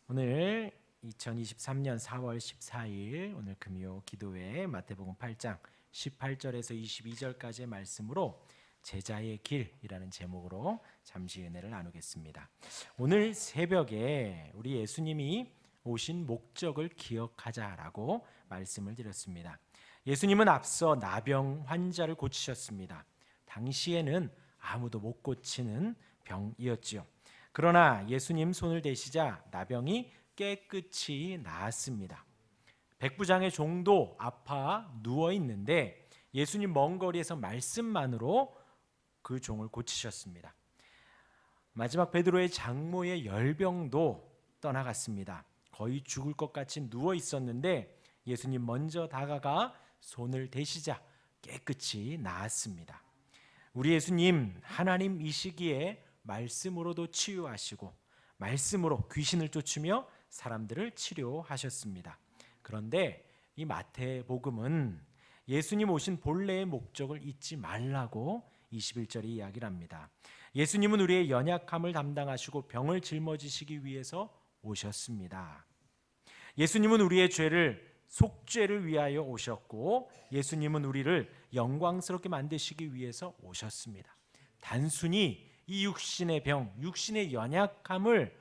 오늘 2023년 4월 14일 오늘 금요 기도회 마태복음 8장 18절에서 22절까지의 말씀으로 제자의 길이라는 제목으로 잠시 은혜를 나누겠습니다. 오늘 새벽에 우리 예수님이 오신 목적을 기억하자라고 말씀을 드렸습니다. 예수님은 앞서 나병 환자를 고치셨습니다. 당시에는 아무도 못 고치는 병이었지요. 그러나 예수님 손을 대시자 나병이 깨끗이 나았습니다. 백부장의 종도 아파 누워 있는데 예수님 먼 거리에서 말씀만으로 그 종을 고치셨습니다. 마지막 베드로의 장모의 열병도 떠나갔습니다. 거의 죽을 것 같이 누워 있었는데 예수님 먼저 다가가 손을 대시자 깨끗이 나았습니다. 우리 예수님 하나님이시기에 말씀으로도 치유하시고 말씀으로 귀신을 쫓으며 사람들을 치료하셨습니다. 그런데 이 마태복음은 예수님 오신 본래의 목적을 잊지 말라고 21절에 이야기를 합니다. 예수님은 우리의 연약함을 담당하시고 병을 짊어지시기 위해서 오셨습니다. 예수님은 우리의 죄를 속죄를 위하여 오셨고 예수님은 우리를 영광스럽게 만드시기 위해서 오셨습니다. 단순히 이 육신의 병, 육신의 연약함을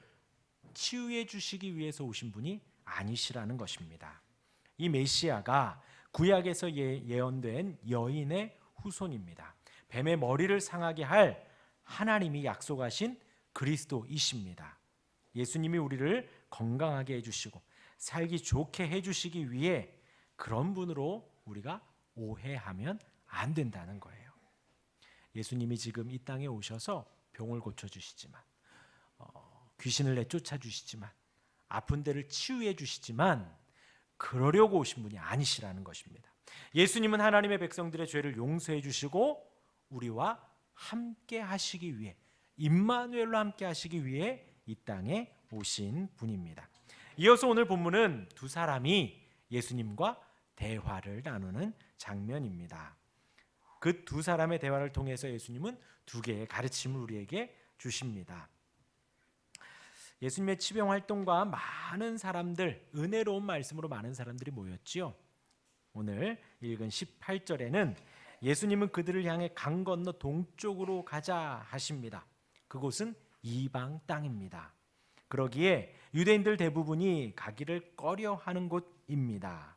치유해 주시기 위해서 오신 분이 아니시라는 것입니다. 이 메시아가 구약에서 예언된 여인의 후손입니다. 뱀의 머리를 상하게 할 하나님이 약속하신 그리스도이십니다. 예수님이 우리를 건강하게 해주시고 살기 좋게 해주시기 위해 그런 분으로 우리가 오해하면 안 된다는 거예요. 예수님이 지금 이 땅에 오셔서 병을 고쳐주시지만 귀신을 내쫓아 주시지만 아픈 데를 치유해 주시지만 그러려고 오신 분이 아니시라는 것입니다. 예수님은 하나님의 백성들의 죄를 용서해 주시고 우리와 함께 하시기 위해 임마누엘로 함께 하시기 위해 이 땅에 오신 분입니다. 이어서 오늘 본문은 두 사람이 예수님과 대화를 나누는 장면입니다. 그 두 사람의 대화를 통해서 예수님은 두 개의 가르침을 우리에게 주십니다. 예수님의 치병 활동과 많은 사람들, 은혜로운 말씀으로 많은 사람들이 모였지요. 오늘 읽은 18절에는 예수님은 그들을 향해 강 건너 동쪽으로 가자 하십니다. 그곳은 이방 땅입니다. 그러기에 유대인들 대부분이 가기를 꺼려하는 곳입니다.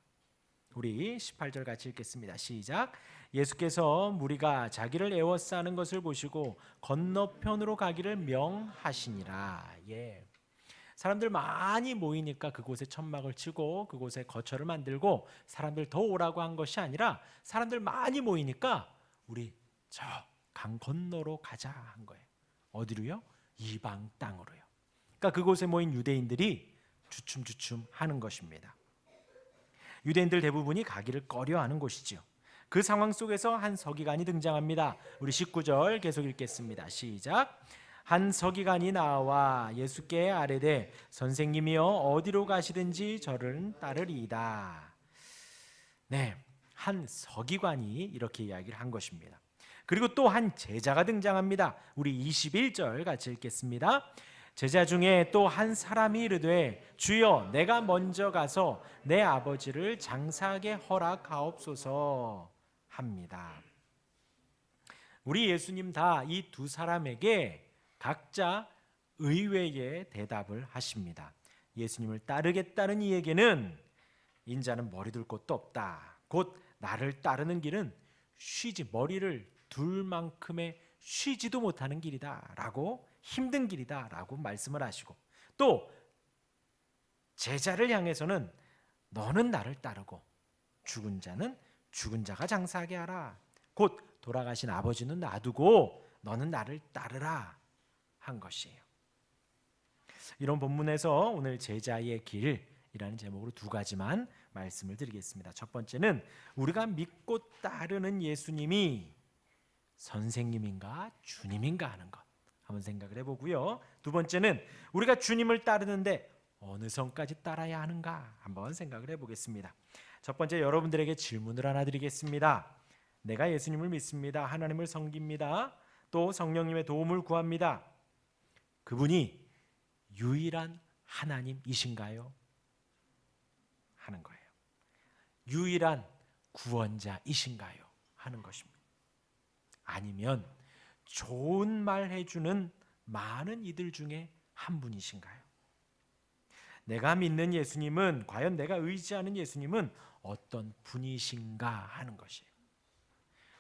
우리 18절 같이 읽겠습니다. 시작. 예수께서 무리가 자기를 에워싸는 것을 보시고 건너편으로 가기를 명하시니라. 사람들 많이 모이니까 그곳에 천막을 치고 그곳에 거처를 만들고 사람들 더 오라고 한 것이 아니라 사람들 많이 모이니까 우리 저 강 건너로 가자 한 거예요. 어디로요? 이방 땅으로요. 그러니까 그곳에 모인 유대인들이 주춤주춤 하는 것입니다. 유대인들 대부분이 가기를 꺼려하는 곳이지요. 그 상황 속에서 한 서기관이 등장합니다. 우리 19절 계속 읽겠습니다. 시작. 한 서기관이 나와 예수께 아뢰되 선생님이여 어디로 가시든지 저를 따르리이다. 한 서기관이 이렇게 이야기를 한 것입니다. 그리고 또 한 제자가 등장합니다. 우리 21절 같이 읽겠습니다. 제자 중에 또 한 사람이 이르되 주여 내가 먼저 가서 내 아버지를 장사하게 허락하옵소서 합니다. 우리 예수님 다 이 두 사람에게 각자 의외의 대답을 하십니다. 예수님을 따르겠다는 이에게는 인자는 머리 둘 곳도 없다. 곧 나를 따르는 길은 머리를 둘 만큼의 쉬지도 못하는 길이다 라고 힘든 길이다 라고 말씀을 하시고 또 제자를 향해서는 너는 나를 따르고 죽은 자는 죽은 자가 장사하게 하라. 곧 돌아가신 아버지는 놔두고 너는 나를 따르라 한 것이에요. 이런 본문에서 오늘 제자의 길이라는 제목으로 두 가지만 말씀을 드리겠습니다. 첫 번째는 우리가 믿고 따르는 예수님이 선생님인가 주님인가 하는 것 한번 생각을 해보고요. 두 번째는 우리가 주님을 따르는데 어느 선까지 따라야 하는가 한번 생각을 해보겠습니다. 첫 번째 여러분들에게 질문을 하나 드리겠습니다. 내가 예수님을 믿습니다. 하나님을 섬깁니다. 또 성령님의 도움을 구합니다. 그분이 유일한 하나님이신가요? 하는 거예요. 유일한 구원자이신가요? 하는 것입니다. 아니면 좋은 말 해주는 많은 이들 중에 한 분이신가요? 내가 믿는 예수님은, 과연 내가 의지하는 예수님은 어떤 분이신가 하는 것이에요.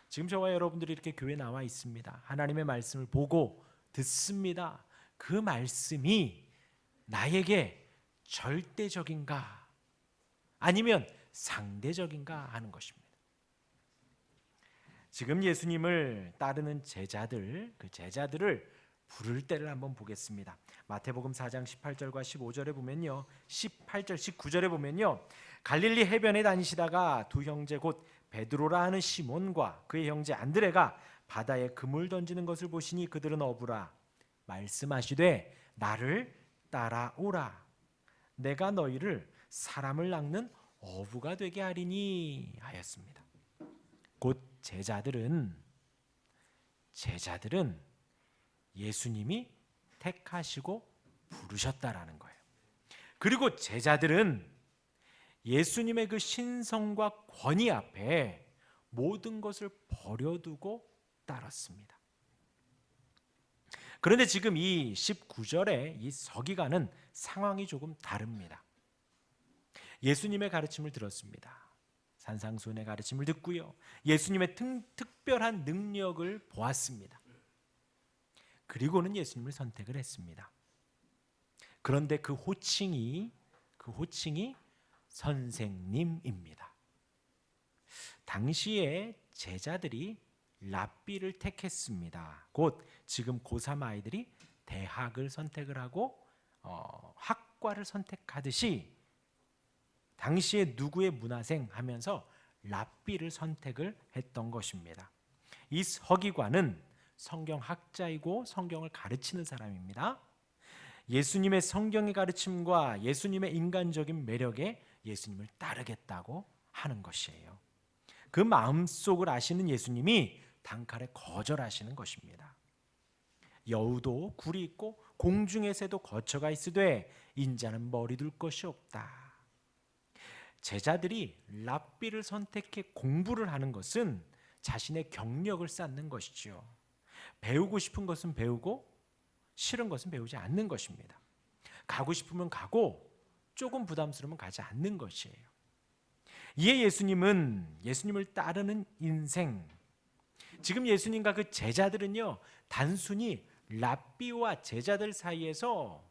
지금 저와 여러분들이 이렇게 교회에 나와 있습니다. 하나님의 말씀을 보고 듣습니다. 그 말씀이 나에게 절대적인가 아니면 상대적인가 하는 것입니다. 지금 예수님을 따르는 제자들, 그 제자들을 부를 때를 한번 보겠습니다. 마태복음 4장 18절과 15절에 보면요, 18절, 19절에 보면요, 갈릴리 해변에 다니시다가 두 형제 곧 베드로라 하는 시몬과 그의 형제 안드레가 바다에 그물 던지는 것을 보시니 그들은 어부라. 말씀하시되 나를 따라오라. 내가 너희를 사람을 낚는 어부가 되게 하리니 하였습니다. 곧 제자들은 예수님이 택하시고 부르셨다라는 거예요. 그리고 제자들은 예수님의 그 신성과 권위 앞에 모든 것을 버려두고 따랐습니다. 그런데 지금 이 19절에 이 서기관은 상황이 조금 다릅니다. 예수님의 가르침을 들었습니다. 산상수훈의 가르침을 듣고요, 예수님의 특별한 능력을 보았습니다. 그리고는 예수님을 선택을 했습니다. 그런데 그 호칭이 선생님입니다. 당시에 제자들이 랍비를 택했습니다. 곧 지금 고3 아이들이 대학을 선택을 하고 학과를 선택하듯이 당시에 누구의 문화생 하면서 랍비를 선택을 했던 것입니다. 이 서기관은 성경학자이고 성경을 가르치는 사람입니다. 예수님의 성경의 가르침과 예수님의 인간적인 매력에 예수님을 따르겠다고 하는 것이에요. 그 마음속을 아시는 예수님이 단칼에 거절하시는 것입니다. 여우도 굴이 있고 공중의 새도 거처가 있으되 인자는 머리 둘 것이 없다. 제자들이 랍비를 선택해 공부를 하는 것은 자신의 경력을 쌓는 것이지요. 배우고 싶은 것은 배우고 싫은 것은 배우지 않는 것입니다. 가고 싶으면 가고 조금 부담스러우면 가지 않는 것이에요. 이에 예수님을 따르는 인생, 지금 예수님과 그 제자들은요, 단순히 랍비와 제자들 사이에서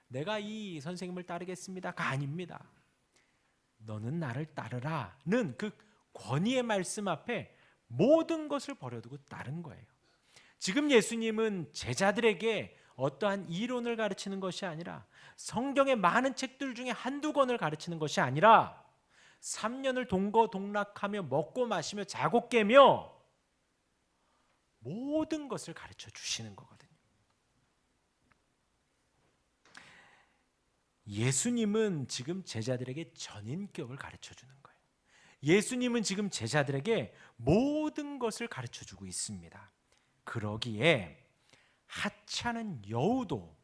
내가 이 선생님을 따르겠습니다가 아닙니다. 너는 나를 따르라는 그 권위의 말씀 앞에 모든 것을 버려두고 따른 거예요. 지금 예수님은 제자들에게 어떠한 이론을 가르치는 것이 아니라 성경의 많은 책들 중에 한두 권을 가르치는 것이 아니라 3년을 동거동락하며 먹고 마시며 자고 깨며 모든 것을 가르쳐 주시는 거거든요. 예수님은 지금 제자들에게 전인격을 가르쳐 주는 거예요. 예수님은 지금 제자들에게 모든 것을 가르쳐 주고 있습니다. 그러기에 하찮은 여우도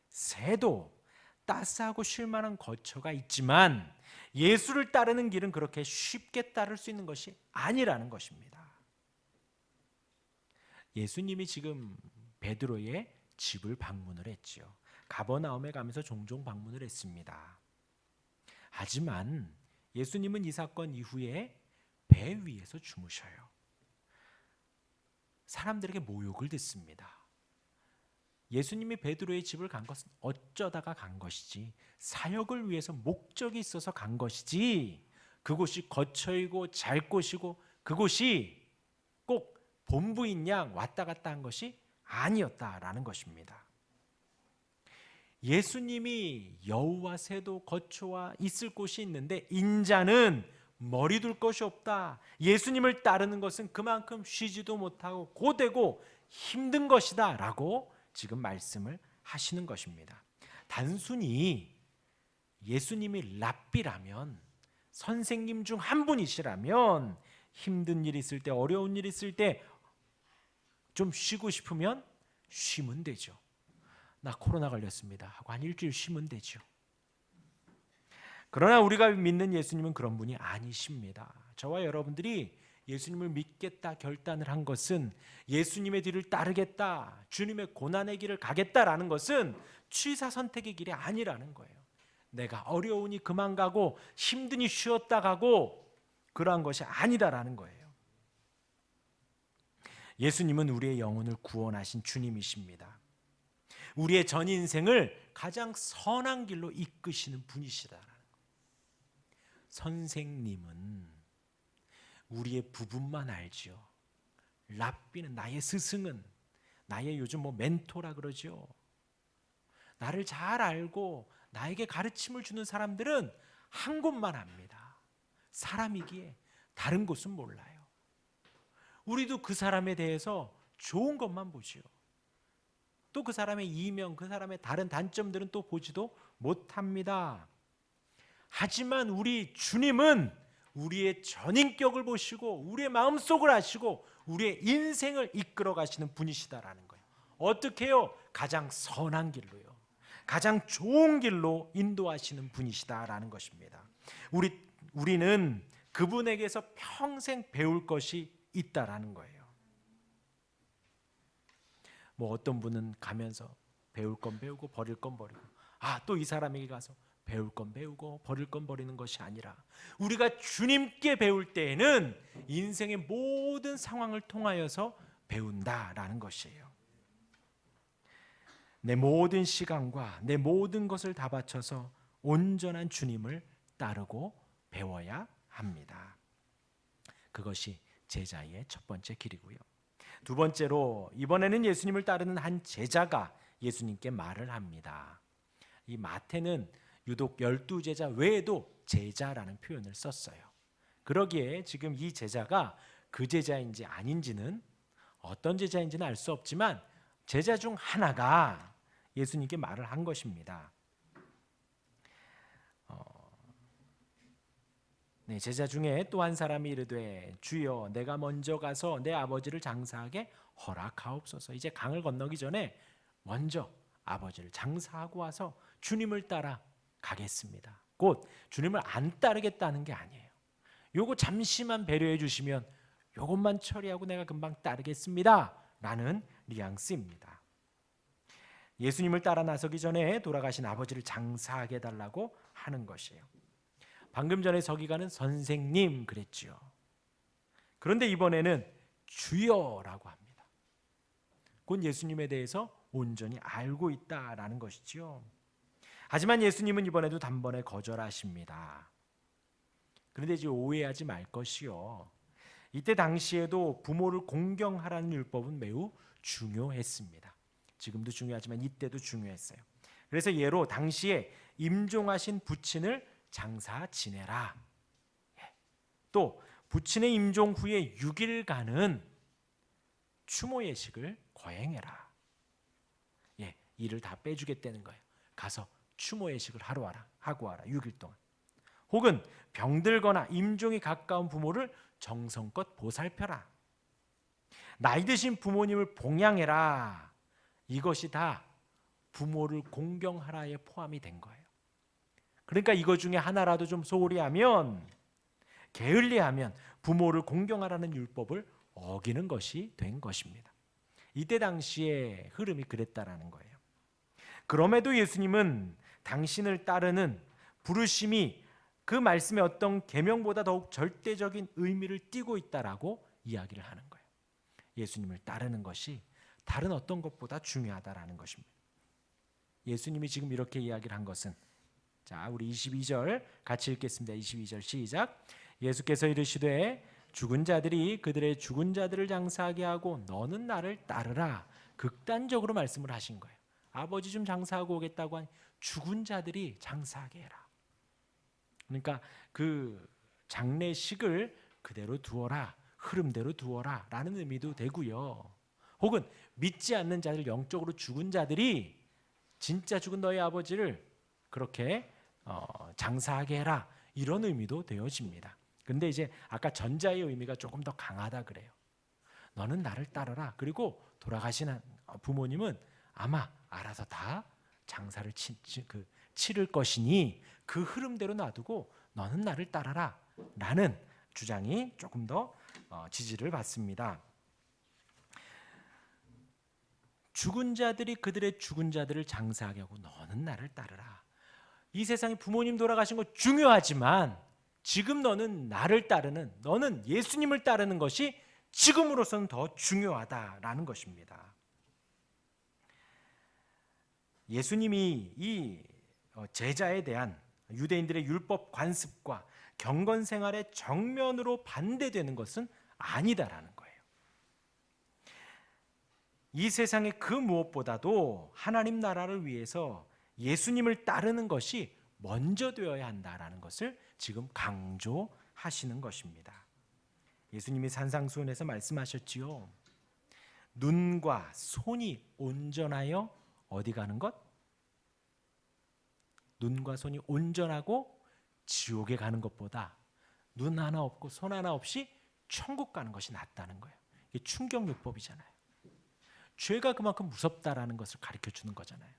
새도 따스하고 쉴만한 거처가 있지만 예수를 따르는 길은 그렇게 쉽게 따를 수 있는 것이 아니라는 것입니다. 예수님이 지금 베드로의 집을 방문을 했지요. 가버나움에 가면서 종종 방문을 했습니다. 하지만 예수님은 이 사건 이후에 배 위에서 주무셔요. 사람들에게 모욕을 듣습니다. 예수님이 베드로의 집을 간 것은 어쩌다가 간 것이지, 사역을 위해서 목적이 있어서 간 것이지, 그곳이 거처이고 잘 곳이고 그곳이 꼭 본부인 양 왔다 갔다 한 것이 아니었다라는 것입니다. 예수님이 여우와 새도 거처와 있을 곳이 있는데 인자는 머리 둘 것이 없다. 예수님을 따르는 것은 그만큼 쉬지도 못하고 고되고 힘든 것이다 라고 지금 말씀을 하시는 것입니다. 단순히 예수님이 랍비라면, 선생님 중 한 분이시라면 힘든 일 있을 때, 어려운 일 있을 때 좀 쉬고 싶으면 쉬면 되죠. 나 코로나 걸렸습니다 하고 한 일주일 쉬면 되죠. 그러나 우리가 믿는 예수님은 그런 분이 아니십니다. 저와 여러분들이 예수님을 믿겠다 결단을 한 것은, 예수님의 뒤를 따르겠다, 주님의 고난의 길을 가겠다라는 것은 취사 선택의 길이 아니라는 거예요. 내가 어려우니 그만 가고 힘드니 쉬었다 가고 그러한 것이 아니다라는 거예요. 예수님은 우리의 영혼을 구원하신 주님이십니다. 우리의 전 인생을 가장 선한 길로 이끄시는 분이시다라는 거예요. 선생님은 우리의 부분만 알지요. 랍비는, 나의 스승은, 나의 요즘 멘토라 그러죠. 나를 잘 알고 나에게 가르침을 주는 사람들은 한 곳만 압니다. 사람이기에 다른 곳은 몰라요. 우리도 그 사람에 대해서 좋은 것만 보지요. 또 그 사람의 이명, 그 사람의 다른 단점들은 또 보지도 못합니다. 하지만 우리 주님은 우리의 전인격을 보시고 우리의 마음속을 아시고 우리의 인생을 이끌어 가시는 분이시다라는 거예요. 어떻게 해요? 가장 선한 길로요. 가장 좋은 길로 인도하시는 분이시다라는 것입니다. 우리는 그분에게서 평생 배울 것이 있다라는 거예요. 어떤 분은 가면서 배울 건 배우고 버릴 건 버리고, 또 이 사람에게 가서 배울 건 배우고 버릴 건 버리는 것이 아니라, 우리가 주님께 배울 때에는 인생의 모든 상황을 통하여서 배운다라는 것이에요. 내 모든 시간과 내 모든 것을 다 바쳐서 온전한 주님을 따르고 배워야 합니다. 그것이 제자의 첫 번째 길이고요. 두 번째로, 이번에는 예수님을 따르는 한 제자가 예수님께 말을 합니다. 이 마태는 유독 12제자 외에도 제자라는 표현을 썼어요. 그러기에 지금 이 제자가 그 제자인지 아닌지는, 어떤 제자인지는 알 수 없지만 제자 중 하나가 예수님께 말을 한 것입니다. 제자 중에 또 한 사람이 이르되, 주여 내가 먼저 가서 내 아버지를 장사하게 허락하옵소서. 이제 강을 건너기 전에 먼저 아버지를 장사하고 와서 주님을 따라 가겠습니다. 곧 주님을 안 따르겠다는 게 아니에요. 요거 잠시만 배려해 주시면 요것만 처리하고 내가 금방 따르겠습니다 라는 뉘앙스입니다. 예수님을 따라 나서기 전에 돌아가신 아버지를 장사하게 해달라고 하는 것이에요. 방금 전에 서기관은 선생님 그랬지요. 그런데 이번에는 주여라고 합니다. 곧 예수님에 대해서 온전히 알고 있다라는 것이지요. 하지만 예수님은 이번에도 단번에 거절하십니다. 그런데 이제 오해하지 말 것이요. 이때 당시에도 부모를 공경하라는 율법은 매우 중요했습니다. 지금도 중요하지만 이때도 중요했어요. 그래서 예로 당시에 임종하신 부친을 장사 지내라. 또 부친의 임종 후에 6일간은 추모 예식을 거행해라. 일을 다 빼주겠다는 거예요. 가서 추모 예식을 하고 와라. 6일 동안. 혹은 병들거나 임종이 가까운 부모를 정성껏 보살펴라. 나이 드신 부모님을 봉양해라. 이것이 다 부모를 공경하라에 포함이 된 거예요. 그러니까 이거 중에 하나라도 좀 소홀히 하면, 게을리하면 부모를 공경하라는 율법을 어기는 것이 된 것입니다. 이때 당시의 흐름이 그랬다라는 거예요. 그럼에도 예수님은 당신을 따르는 부르심이 그 말씀의 어떤 계명보다 더욱 절대적인 의미를 띠고 있다라고 이야기를 하는 거예요. 예수님을 따르는 것이 다른 어떤 것보다 중요하다라는 것입니다. 예수님이 지금 이렇게 이야기를 한 것은, 자, 우리 22절 같이 읽겠습니다. 22절 시작. 예수께서 이르시되 죽은 자들이 그들의 죽은 자들을 장사하게 하고 너는 나를 따르라. 극단적으로 말씀을 하신 거예요. 아버지 좀 장사하고 오겠다고 한 죽은 자들이 장사하게 해라. 그러니까 그 장례식을 그대로 두어라, 흐름대로 두어라 라는 의미도 되고요. 혹은 믿지 않는 자들, 영적으로 죽은 자들이 진짜 죽은 너희 아버지를 그렇게 장사하게 해라, 이런 의미도 되어집니다. 근데 이제 아까 전자의 의미가 조금 더 강하다 그래요. 너는 나를 따르라. 그리고 돌아가신 부모님은 아마 알아서 다 장사를 치를 것이니 그 흐름대로 놔두고 너는 나를 따라라 라는 주장이 조금 더 지지를 받습니다. 죽은 자들이 그들의 죽은 자들을 장사하게 하고 너는 나를 따르라. 이 세상에 부모님 돌아가신 거 중요하지만 지금 너는 나를 따르는, 너는 예수님을 따르는 것이 지금으로서는 더 중요하다라는 것입니다. 예수님이 이 제자에 대한 유대인들의 율법 관습과 경건 생활에 정면으로 반대되는 것은 아니다라는 거예요. 이 세상의 그 무엇보다도 하나님 나라를 위해서 예수님을 따르는 것이 먼저 되어야 한다라는 것을 지금 강조하시는 것입니다. 예수님이 산상수훈에서 말씀하셨지요. 눈과 손이 온전하여 어디 가는 것? 눈과 손이 온전하고 지옥에 가는 것보다 눈 하나 없고 손 하나 없이 천국 가는 것이 낫다는 거예요. 이게 충격요법이잖아요. 죄가 그만큼 무섭다라는 것을 가르쳐 주는 거잖아요.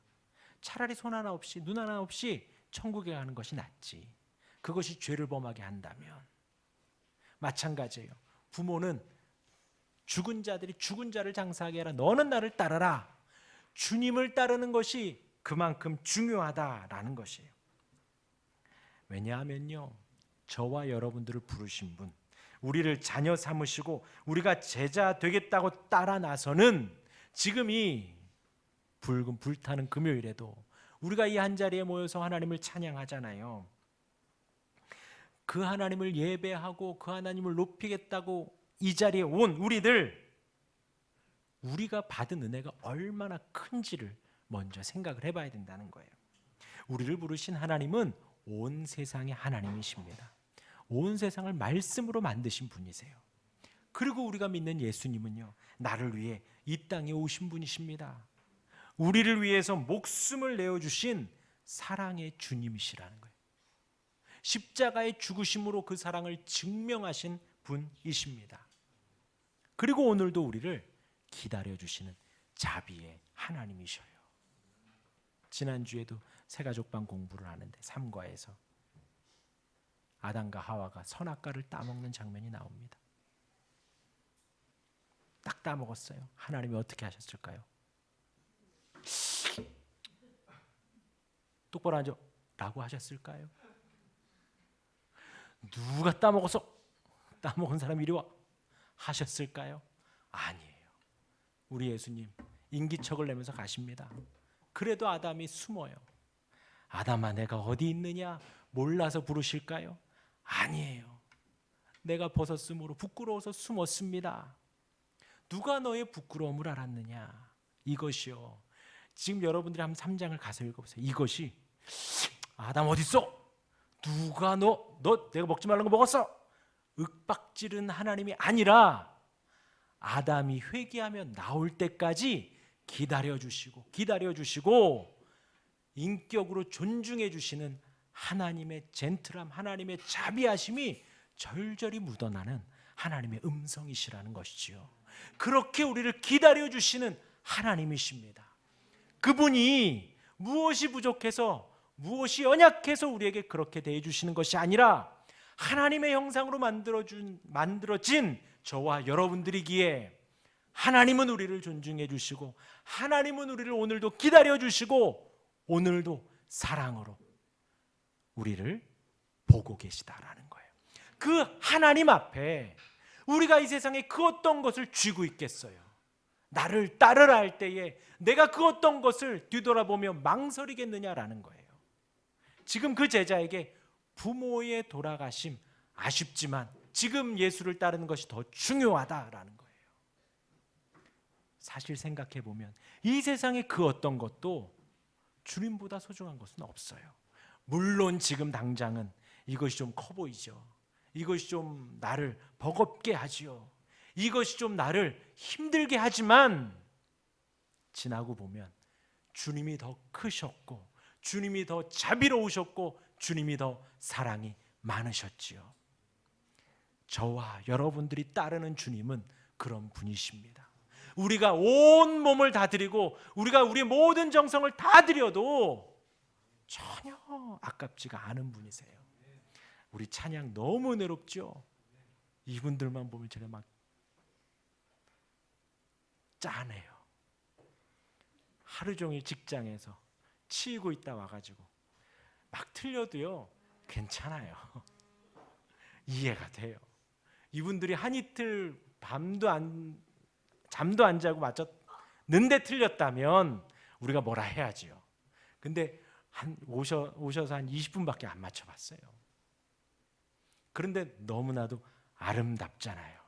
차라리 손 하나 없이 눈 하나 없이 천국에 가는 것이 낫지. 그것이 죄를 범하게 한다면. 마찬가지예요. 부모는 죽은 자들이 죽은 자를 장사하게 하라. 너는 나를 따르라. 주님을 따르는 것이 그만큼 중요하다라는 것이에요. 왜냐하면요, 저와 여러분들을 부르신 분, 우리를 자녀 삼으시고 우리가 제자 되겠다고 따라 나서는 지금 이 붉은 불타는 금요일에도 우리가 이 한자리에 모여서 하나님을 찬양하잖아요. 그 하나님을 예배하고 그 하나님을 높이겠다고 이 자리에 온 우리가 받은 은혜가 얼마나 큰지를 먼저 생각을 해봐야 된다는 거예요. 우리를 부르신 하나님은 온 세상의 하나님이십니다. 온 세상을 말씀으로 만드신 분이세요. 그리고 우리가 믿는 예수님은요, 나를 위해 이 땅에 오신 분이십니다. 우리를 위해서 목숨을 내어주신 사랑의 주님이시라는 거예요. 십자가의 죽으심으로 그 사랑을 증명하신 분이십니다. 그리고 오늘도 우리를 기다려주시는 자비의 하나님이셔요. 지난주에도 새가족방 공부를 하는데 3과에서 아담과 하와가 선악과를 따먹는 장면이 나옵니다. 딱 따먹었어요. 하나님이 어떻게 하셨을까요? 똑바로 앉아 라고 하셨을까요? 누가 따먹어서 따먹은 사람 이리 와 하셨을까요? 아니에요. 우리 예수님 인기척을 내면서 가십니다. 그래도 아담이 숨어요. 아담아, 내가 어디 있느냐 몰라서 부르실까요? 아니에요. 내가 벗었으므로 부끄러워서 숨었습니다. 누가 너의 부끄러움을 알았느냐? 이것이요. 지금 여러분들이 한번 3장을 가서 읽어보세요. 이것이 아담 어디 있어? 누가 너 내가 먹지 말라는 거 먹었어? 윽박지른 하나님이 아니라 아담이 회개하며 나올 때까지 기다려주시고 인격으로 존중해 주시는 하나님의 젠틀함, 하나님의 자비하심이 절절히 묻어나는 하나님의 음성이시라는 것이지요. 그렇게 우리를 기다려주시는 하나님이십니다. 그분이 무엇이 부족해서 무엇이 연약해서 우리에게 그렇게 대해주시는 것이 아니라 하나님의 형상으로 만들어진 저와 여러분들이기에 하나님은 우리를 존중해 주시고 하나님은 우리를 오늘도 기다려 주시고 오늘도 사랑으로 우리를 보고 계시다라는 거예요. 그 하나님 앞에 우리가 이 세상에 그 어떤 것을 쥐고 있겠어요? 나를 따르라 할 때에 내가 그 어떤 것을 뒤돌아보며 망설이겠느냐라는 거예요. 지금 그 제자에게 부모의 돌아가심 아쉽지만 지금 예수를 따르는 것이 더 중요하다라는 거예요. 사실 생각해 보면 이 세상의 그 어떤 것도 주님보다 소중한 것은 없어요. 물론 지금 당장은 이것이 좀 커 보이죠. 이것이 좀 나를 버겁게 하지요. 이것이 좀 나를 힘들게 하지만 지나고 보면 주님이 더 크셨고 주님이 더 자비로우셨고 주님이 더 사랑이 많으셨지요. 저와 여러분들이 따르는 주님은 그런 분이십니다. 우리가 온 몸을 다 드리고 우리가 우리 모든 정성을 다 드려도 전혀 아깝지가 않은 분이세요. 우리 찬양 너무 은혜롭죠? 이분들만 보면 저는 막 짠해요. 하루 종일 직장에서 치이고 있다 와가지고 막 틀려도요 괜찮아요. 이해가 돼요. 이분들이 한 이틀 잠도 안 자고 맞췄는데 틀렸다면 우리가 뭐라 해야지요. 근데 오셔서 한 20분밖에 안 맞춰봤어요. 그런데 너무나도 아름답잖아요.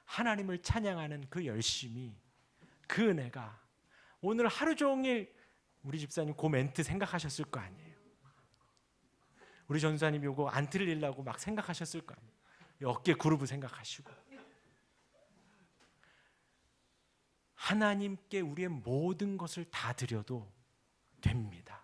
하나님을 찬양하는 그 열심이, 그 은혜가 오늘 하루 종일 우리 집사님 그 멘트 생각하셨을 거 아니에요. 우리 전사님 요거 안 틀리려고 막 생각하셨을 거 아니에요. 어깨 그루브 생각하시고. 하나님께 우리의 모든 것을 다 드려도 됩니다.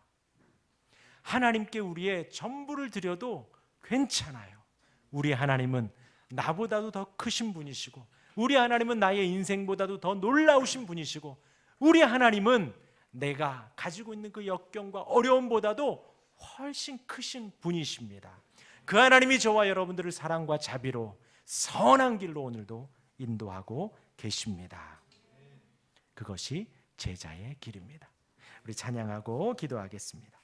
하나님께 우리의 전부를 드려도 괜찮아요. 우리 하나님은 나보다도 더 크신 분이시고, 우리 하나님은 나의 인생보다도 더 놀라우신 분이시고, 우리 하나님은 내가 가지고 있는 그 역경과 어려움보다도 훨씬 크신 분이십니다. 그 하나님이 저와 여러분들을 사랑과 자비로 선한 길로 오늘도 인도하고 계십니다. 그것이 제자의 길입니다. 우리 찬양하고 기도하겠습니다.